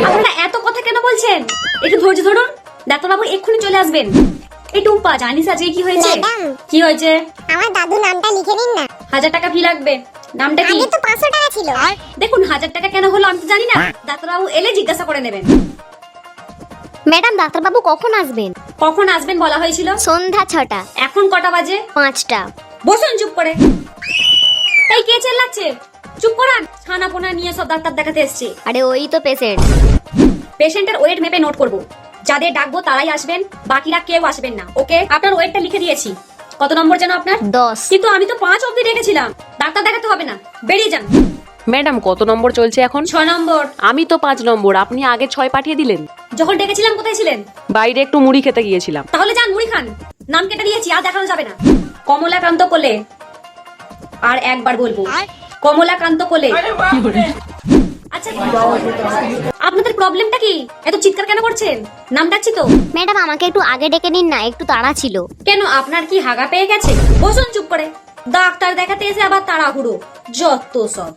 আপনারা এত কথা কেন বলছেন? একটু ধৈর্য ধরুন, ডাক্তারবাবু এক্ষুনি চলে আসবেন। এই টুম্পা, জানিস আজকে কি হয়েছে? ম্যাডাম, কি হয়েছে? আমার দাদু নামটা লিখে নিন না। 1000 টাকা ফি লাগবে। নামটা কি? আগে তো 500 টাকা ছিল। দেখুন 1000 টাকা কেন হলো আমি তো জানি না, ডাক্তারবাবু এলে জিজ্ঞাসা করে নেবেন। ম্যাডাম, ডাক্তারবাবু কখন আসবেন? কখন আসবেন বলা হয়েছিল? সন্ধ্যা 6টা। এখন কটা বাজে? 5টা। বসুন চুপ করে। এই কে চেল্লাচ্ছে? চুপ করান। ছানা পোনা নিয়ে সব ডাক্তার দেখাতে এসছে। আরে ওই তো পেশেন্ট। পেশেন্টের ওয়েট মেপে নোট করব। যাদের ডাকবো তারাই আসবেন, বাকিরা কেউ আসবেন না। ওকে, আপনার ওয়েটটা লিখে দিয়েছি। কত নম্বর যেন আপনার? 10। কিন্তু আমি তো 5 অবধি রেখেছিলাম। ডাক্তার দেখাতে হবে না, বেরিয়ে যান। ম্যাডাম কত নম্বর চলছে এখন? 6 নম্বর। আমি তো 5 নম্বর, আপনি আগে 6 পাঠিয়ে দিলেন। যখন ডেকেছিলাম কোথায় ছিলেন? বাইরে একটু মুড়ি খেতে গিয়েছিলাম। তাহলে যান মুড়ি খান। নাম কেটে দিয়েছি, আর দেখানো যাবে না। কমলাকান্ত কোলে। আর একবার বলবো, কমলাকান্ত কোলে। আচ্ছা, আপনাদের প্রবলেমটা কি? এত চিৎকার কেন করছেন? নাম ডাকছি তো। ম্যাডাম, আমাকে একটু আগে ডেকে নিন না, একটু তাড়া ছিল। কেন, আপনার কি হাগা পেয়ে গেছে? বসুন চুপ করে। ডাক্তার দেখাতে এসে আবার তাড়াহুড়ো, যত সব।